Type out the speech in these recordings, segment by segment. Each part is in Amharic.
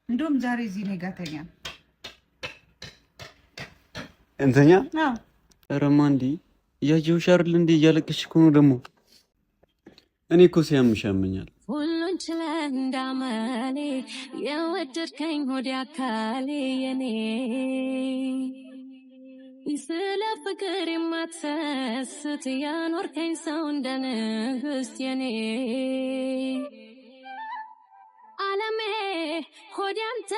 እንደውም ዛሬ እዚህ ነው ጋተኛ እንተኛ ረማንዲ ያየሁሽ አይደል እንዴ? እያለቀሽ እኮ ነው ደግሞ። እኔ እኮ ሲያምሽ ያመኛል። ሁሉን ችለህ እንዳመሌ የወደድከኝ ሆዴ አካሌ የኔ ስለ ፍቅር የማትሰስት ያኖርከኝ ሰው እንደ ንግስት የኔ ዓለሜ ሆዴ አንተ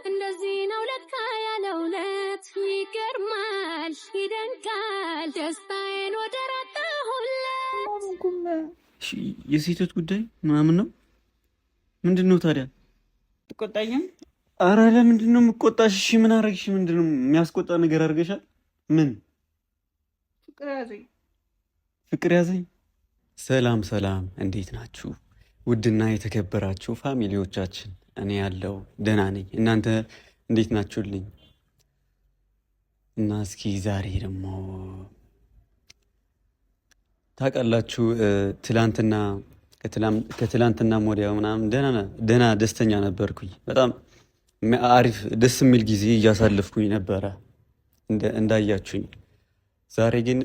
እንደዚህ ነው ለካ ያለው ለት ይገርማል ይደንቃል ደስታዬን ወደ ረጣሁለት። የሴቶች ጉዳይ ምናምን ነው። ምንድን ነው ታዲያ? ትቆጣኝም? አረ ለምንድን ነው የምቆጣሽ? እሺ ምን አደረግሽ? ምንድን ነው የሚያስቆጣ ነገር አድርገሻል? ምን ፍቅር ያዘኝ? ሰላም ሰላም፣ እንዴት ናችሁ? ውድና የተከበራችሁ ፋሚሊዎቻችን፣ እኔ ያለው ደህና ነኝ። እናንተ እንዴት ናችሁልኝ? እና እስኪ ዛሬ ደግሞ ታውቃላችሁ ትላንትና ከትላንትና ወዲያ ምናምን ደህና ደስተኛ ነበርኩኝ። በጣም አሪፍ ደስ የሚል ጊዜ እያሳለፍኩኝ ነበረ እንዳያችሁኝ። ዛሬ ግን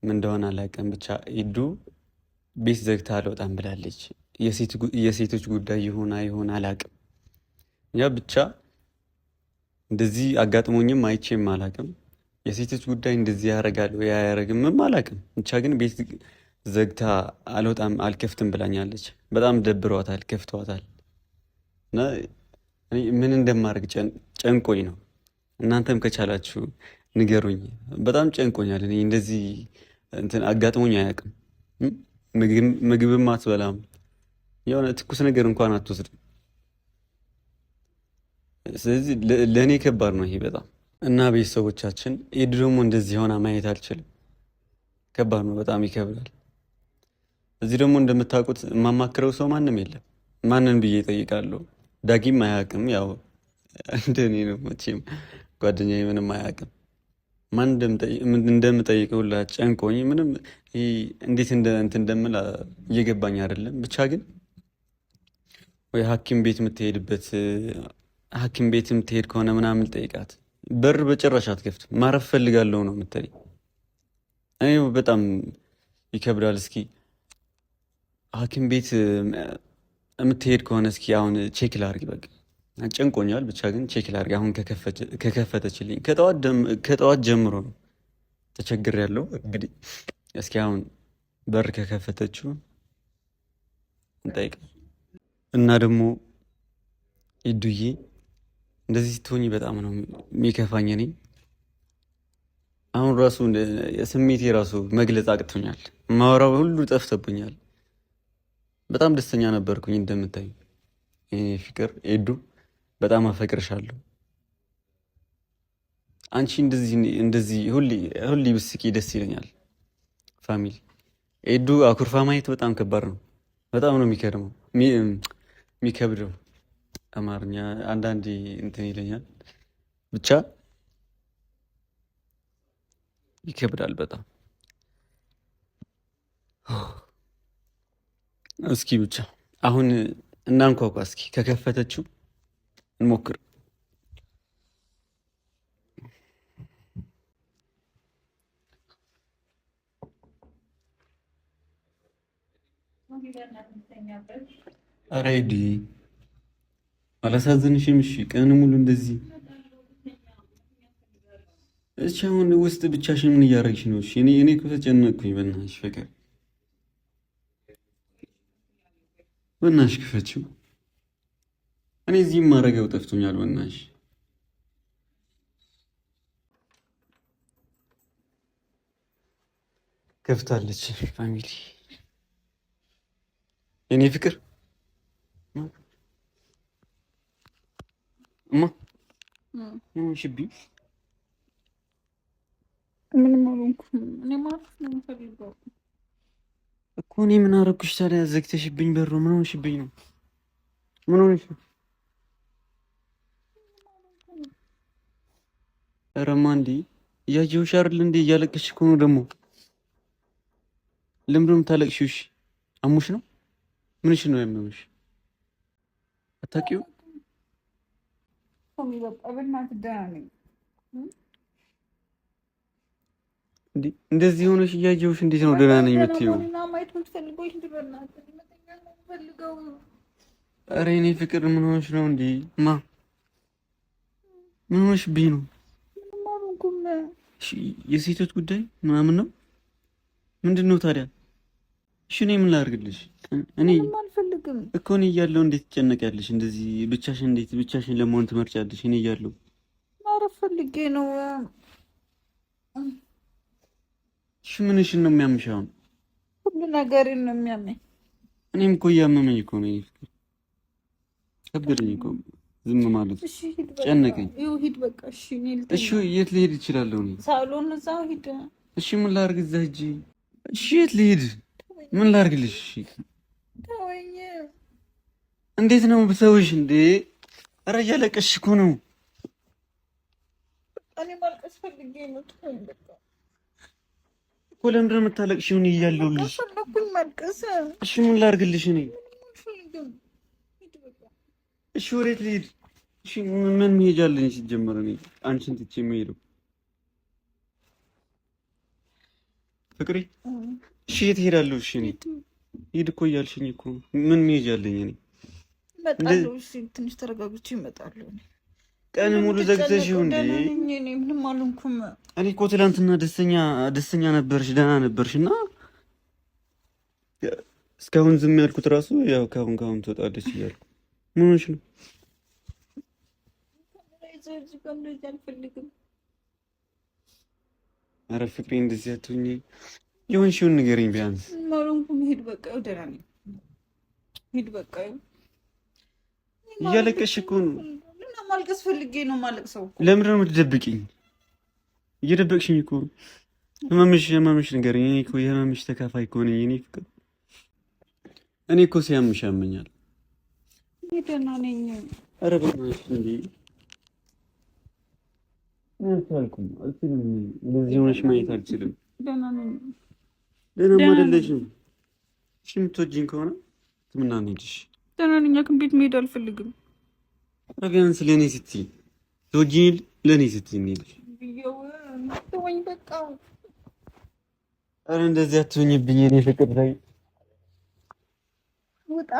ምን እንደሆነ አላውቅም፣ ብቻ ኢዱ ቤት ዘግታ አልወጣም ብላለች። የሴቶች ጉዳይ ይሆን አላውቅም። ያ ብቻ እንደዚህ አጋጥሞኝም አይቼም አላውቅም። የሴቶች ጉዳይ እንደዚህ ያደርጋል ወይ አያደርግምም አላውቅም። ብቻ ግን ቤት ዘግታ አልወጣም አልከፍትም ብላኛለች። በጣም ደብሯታል፣ ከፍቷታል። እና ምን እንደማደርግ ጨንቆኝ ነው። እናንተም ከቻላችሁ ንገሩኝ። በጣም ጨንቆኛል። እኔ እንደዚህ እንትን አጋጥሞኝ አያውቅም። ምግብም አትበላም፣ የሆነ ትኩስ ነገር እንኳን አትወስድም። ስለዚህ ለእኔ ከባድ ነው ይሄ በጣም። እና ቤተሰቦቻችን ኢዱ ደግሞ እንደዚህ ሆና ማየት አልችልም። ከባድ ነው፣ በጣም ይከብዳል። እዚህ ደግሞ እንደምታውቁት የማማክረው ሰው ማንም የለም። ማንን ብዬ እጠይቃለሁ? ዳጊም አያውቅም፣ ያው እንደኔ ነው መቼም ጓደኛዬ ምንም አያውቅም። ማን እንደምጠይቀው ሁላ ጨንቆኝ ምንም እንዴት እንትን እንደምል እየገባኝ አይደለም። ብቻ ግን ወይ ሐኪም ቤት የምትሄድ ከሆነ ምናምን ጠይቃት። በር በጭራሽ አትከፍትም። ማረፍ ፈልጋለሁ ነው የምትለኝ። እኔ በጣም ይከብዳል። እስኪ ሐኪም ቤት የምትሄድ ከሆነ እስኪ አሁን ቼክ ላድርግ። በቃ ጨንቆኛል። ብቻ ግን ቼክ ላድርግ። አሁን ከከፈተችልኝ ከጠዋት ጀምሮ ነው ተቸግሬያለሁ። እንግዲህ እስኪ አሁን በር ከከፈተችው እንጠይቅ። እና ደግሞ ኢዱዬ እንደዚህ ስትሆኝ በጣም ነው የሚከፋኝ። እኔ አሁን ራሱ ስሜቴ ራሱ መግለጽ አቅቶኛል። ማወራው ሁሉ ጠፍተብኛል። በጣም ደስተኛ ነበርኩኝ። እንደምታይ ፍቅር ኢዱ በጣም አፈቅርሻለሁ። አንቺ እንደዚህ ሁሌ ብስቂ ደስ ይለኛል። ፋሚሊ ኢዱ አኩርፋ ማየት በጣም ከባድ ነው። በጣም ነው የሚከብደው። አማርኛ አንዳንዴ እንትን ይለኛል። ብቻ ይከብዳል በጣም። እስኪ ብቻ አሁን እናንኳኳ። እስኪ ከከፈተችው እንሞክር። ኧረ ሂድ፣ አላሳዝንሽም? እሺ ቀን ሙሉ እንደዚህ እሺ። አሁን ውስጥ ብቻሽን ምን እያደረግሽ ነው? እሺ እኔ እኮ ተጨነቅኩኝ። በእናትሽ ፍቅር፣ በእናትሽ ክፈችው። እኔ እዚህም ማድረገው ጠፍቶኛል። በእናትሽ ከፍታለች። ፋሚሊ የኔ ፍቅር እማ ሽቢ ምንም አልሆንኩም። እኔ ማረፍ ነው የምፈልገው እኮ። እኔ ምን አደረኩሽ ታዲያ? ዘግተሽብኝ በሩ። ምን ሆንሽብኝ ነው? ምን ሆንሽ? ኧረ እማ እንዴ እያየሁሽ አይደል እንዴ? እያለቀስሽ እኮ ነው ደግሞ። ለምንድን ነው የምታለቅሺው? እሺ አሞሽ ነው? ምንሽ ነው ያመመሽ? አታውቂው? እንደዚህ ሆነሽ እያየሁሽ እንዴት ነው ደህና ነኝ የምትይው? ኧረ የእኔ ፍቅር ምን ሆነሽ ነው እንዴ? ምን ሆነሽብኝ ነው? የሴቶች ጉዳይ ምናምን ነው? ምንድን ነው ታዲያ? እሺ እኔ ምን ላድርግልሽ? እኔ እኮ እኔ እያለሁ እንዴት ትጨነቂያለሽ? እንደዚህ ብቻሽን እንዴት ብቻሽን ለመሆን ትመርጫለሽ? እኔ እያለሁ ማረፍ ፈልጌ ነው። እሺ ምንሽን ነው የሚያምሽ አሁን? ሁሉ ነገሬን ነው የሚያመኝ። እኔም እኮ እያመመኝ እኮ ነው። ከበደኝ እኮ ዝም ማለት ጨነቀኝ። ሂድ በቃ እሺ። እሺ የት ልሄድ እችላለሁ? እኔ ሳሎን እዛው ሂድ። እሺ ምን ላድርግ? እዛ ሂጅ። እሺ የት ልሄድ? ምን ላድርግልሽ? እሺ ተወኝ። እንዴት ነው ብሰውሽ እንዴ? ኧረ እያለቀስሽ እኮ ነው። እኔ ማልቀስ ፈልጌ ነው። ተወኝ በቃ እኮ። ለምንድን ነው የምታለቅሽው? እኔ እያለሁልሽ ፈለኩኝ ማልቀስ። እሺ ምን ላድርግልሽ? እኔ እሺ ወዴት ልሄድ? እሺ ምን መሄጃ አለኝ ሲጀመር? እኔ አንቺን ትቼ የምሄደው ፍቅሬ? እሺ የት እሄዳለሁ? እሺ እኔ ሂድ እኮ እያልሽኝ እኮ ምን መሄጃ አለኝ? እኔ እመጣለሁ። እሺ ትንሽ ተረጋግቼ እመጣለሁ። ቀን ሙሉ ዘግተሽው እንዴ? እኔ ምንም አልሆንኩም። እኔ እኮ ትናንትና ደስተኛ ነበርሽ፣ ደህና ነበርሽ እና እስካሁን ዝም ያልኩት እራሱ ያው ካሁን ትወጣለች እያልኩ ምን ሆነሽ ነው? ኧረ ፍቅሬ እንደዚህ አትሁኚ። የሆንሽውን ንገሪኝ ቢያንስ። ሂድ በቃ ደህና ነኝ። ሂድ በቃ። እያለቀሽ እኮ ነው። ማልቀስ ፈልጌ ነው የማለቅሰው። ለምንድን ነው የምትደብቂኝ? እየደበቅሽኝ እኮ። ህመምሽ ንገሪኝ። እኔ እኮ የህመምሽ ተካፋይ እኮ ነኝ። እኔ ፍቅር እኔ እኮ ሲያምሽ ያመኛል። ደህና ነኝ። ኧረ በእናትሽ እንዴ አልቻልኩም። እንደዚህ ሆነሽ ማየት አልችልም። ደህና ነኝ። ደህናማ አይደለሽም። እሺ የምትወጂኝ ከሆነ ሕክምና እንሂድሽ። ደህና ነኝ። ሐኪም ቤት መሄድ አልፈልግም። ኧረ ቢያንስ ለእኔ ስትይ ትወጂኝ፣ ለእኔ ስትይ እንሂድሽ። ተወኝ በቃ። ኧረ እንደዚህ አትሆኝብኝ የእኔ ፍቅር ላይ ውጣ።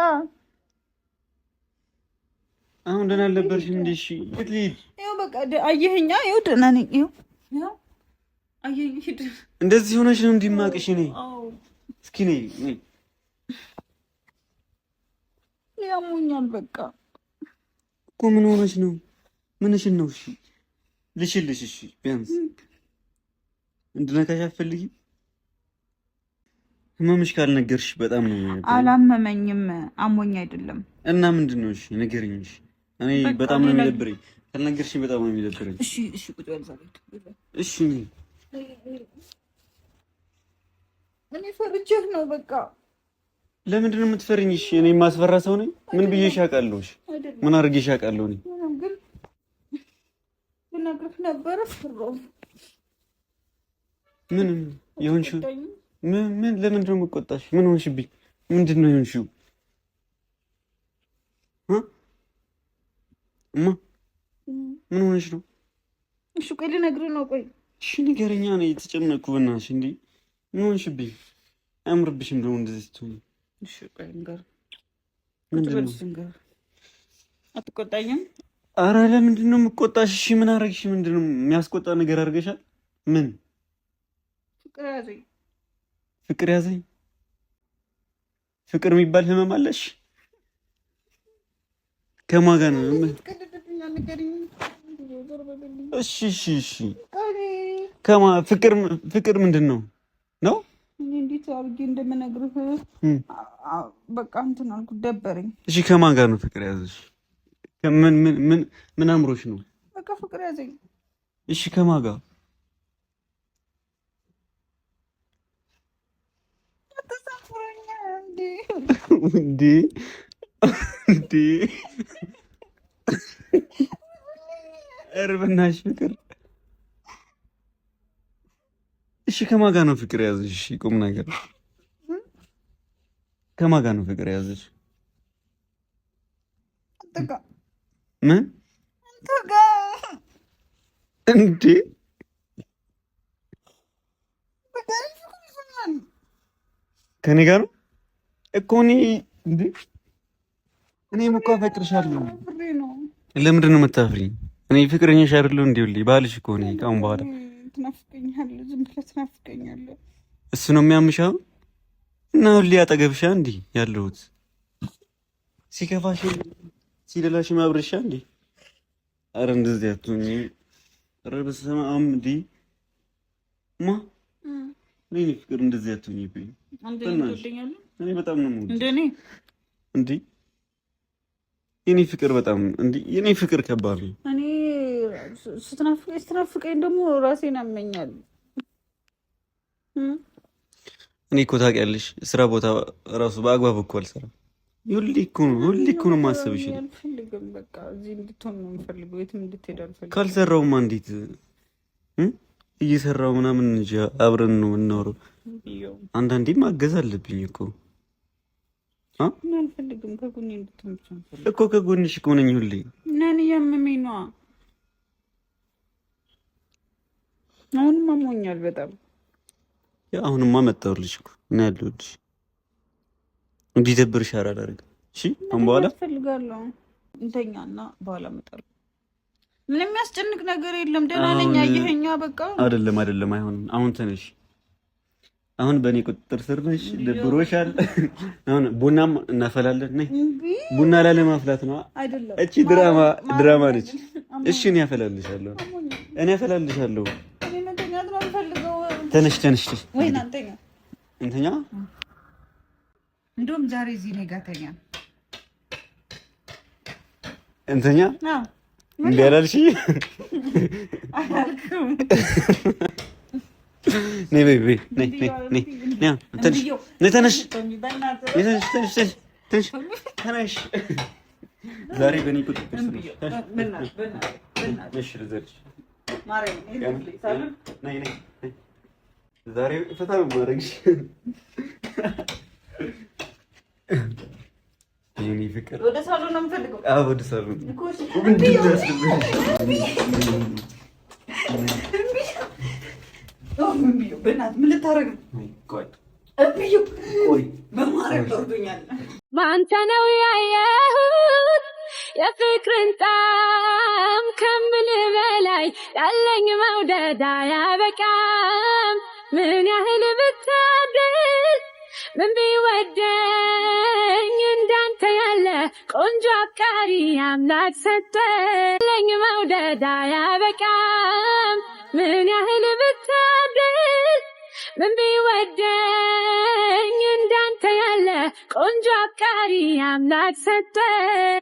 አሁን ደህና አልነበርሽም እንዴ? እሺ የት ልሂድ? ይኸው በቃ አየኸኛ። ይኸው ደህና ነኝ። ይኸው አየኸኝ። ሂድ። እንደዚህ ሆነሽ ነው እንዲማቅሽ? እኔ እስኪ ነይ ያሙኛል በቃ እኮ። ምን ሆነሽ ነው? ምንሽን ነው? እሺ ልሽልሽ። እሺ ቢያንስ እንድነካሽ አትፈልጊም? ህመምሽ ካልነገርሽ በጣም ነው የሚያደርገው። አላመመኝም፣ አሞኝ አይደለም። እና ምንድን ነው? እሺ ንገሪኝ። እሺ እኔ በጣም ነው የሚደብረኝ። ካልነገርሽኝ በጣም ነው የሚደብረኝ። እሺ ቁጭ በል ዛሬ። እሺ እኔ ፈርቼህ ነው በቃ። ለምንድን ነው የምትፈሪኝ? እሺ እኔ የማስፈራ ሰው ነኝ? ምን ብዬሽ አውቃለሁ? እሺ ምን አድርጌሽ አውቃለሁ? እኔ ግን ልነግርህ ነበረ ፈራሁ። ምን የሆንሽው? ምን ለምንድን ነው የምትቆጣሽ? ምን ሆንሽብኝ? ምንድን ነው የሆንሽው? እማ ምን ሆነሽ ነው? እሺ ቆይ ልነግርህ ነው። ቆይ እሺ ንገረኛ። ነው የተጨነቅኩ በእናትሽ። እንዴ ምን ሆንሽብኝ? አያምርብሽም ደግሞ እንደዚህ ስትሆኚ። እሺ ቆይ ምንድን ነው? አትቆጣኝም? አረ ለምንድን ነው የምትቆጣሽ? እሺ ምን አደረግሽ? ምንድን ነው የሚያስቆጣ ነገር አድርገሻል? ምን? ፍቅር ያዘኝ። ፍቅር ያዘኝ? ፍቅር የሚባል ህመም አለሽ? ከማን ጋር ነው? እሺ ፍቅር ምንድን ነው ነው? እኔ እንዴት አድርጌ እንደምነግርህ በቃ እንትን አልኩት፣ ደበረኝ። እሺ ከማን ጋር ነው ፍቅር ያዘሽ? ምን አምሮሽ ነው? በቃ ፍቅር ያዘኝ። እሺ ከማን ጋር? እንዴ ኧረ በእናትሽ ፍቅር። እሺ ከማን ጋር ነው ፍቅር ያዘሽ? እሺ ቁም ነገር ከማን ጋር ነው ፍቅር ያዘሽ? ምን እንዴ? ከኔ ጋር ነው እኮ እኔም እኮ አፈቅርሻለሁ። ለምንድን ነው የምታፍሪኝ? እኔ ፍቅረኛሽ አይደለሁ እንዴ? ባልሽ እኮ ነኝ። ካሁን በኋላ ትናፍቀኛለህ፣ ዝም ብለህ ትናፍቀኛለህ። እሱ ነው የሚያምሻው እና ሁሌ አጠገብሻ እንዴ ያለሁት? ሲከፋሽ ሲደላሽ ማብረሻ እንዴ? አረ እንደዚህ አትሁኝ። አረ በስመ አብ እንዴ ማ እኔ ፍቅር እንደዚህ አትሁኝብኝ። እኔ በጣም ነው የምወድሽ እንደኔ እንዴ የኔ ፍቅር በጣም እንዴ የኔ ፍቅር ከባድ ነው። እኔ ስትናፍቀኝ ደግሞ ራሴን ያመኛል። እኔ እኮ ታውቂያለሽ ስራ ቦታ ራሱ በአግባብ እኮ አልሰራም። ሁሌ እኮ ነው የማስብሽ። አልፈልግም በቃ እዚህ እንድትሆን ነው የምፈልገው። የትም እንድትሄድ አልፈልግም። ካልሰራውማ እንዴት እየሰራው ምናምን እንጂ አብረን ነው የምንኖረው። አንዳንዴ ማገዝ አለብኝ እኮ አልፈልግም። ከጎኔ እንድትሆን እኮ ከጎንሽ እኮ ነኝ ሁሌ። ነን እያመመኝ ነዋ። አሁንማ አሞኛል በጣም። አሁንማ መጣሁልሽ እኮ እና ያለሁልሽ እንዲደብርሽ አላደርግም። እሺ አሁን በኋላ እፈልጋለሁ እንተኛና በኋላ እመጣለሁ። ምንም የሚያስጨንቅ ነገር የለም። ደህና ነኝ። አየኸኛ በቃ አይደለም አይሆንም። አሁን ተነሽ። አሁን በእኔ ቁጥጥር ስር ነሽ። ደብሮሻል። አሁን ቡናም እናፈላለን። ነይ ቡና ላለ ማፍላት ነው አይደለም። እቺ ድራማ ነች። እሺ እኔ አፈላልሻለሁ። እኔ መተኛት ነው የምፈልገው። ተነሽ ወይ እናንተኛ እንተኛ። እንደውም ዛሬ እዚህ ነው ጋተኛ እንተኛ። እንዴ አላልሽ? አላልኩም። ነይ ተነሽ። ዛሬ በእኔ ቁጥጥር ስር ዛሬ ፈታ ነው የማደርግሽ። የእኔ ፍቅር ወደ ሳሎን ነው የምፈልገው። አዎ ወደ ሳሎን ምን ልታረግ ነው? በአንተ ነው ያየሁት የፍቅርን ጣም ከምልህ በላይ ያለኝ መውደድ አያበቃም። ምን ያህል ብታደል ምን ቢወደኝ እንዳንተ ያለ ቆንጆ አፍቃሪ አምላክ ሰጠኝ። መውደድ አያበቃም። ምን ያህል ብታደል ምን ቢወደኝ እንዳንተ ያለ ቆንጆ አፍቃሪ አምላክ ሰጠኝ።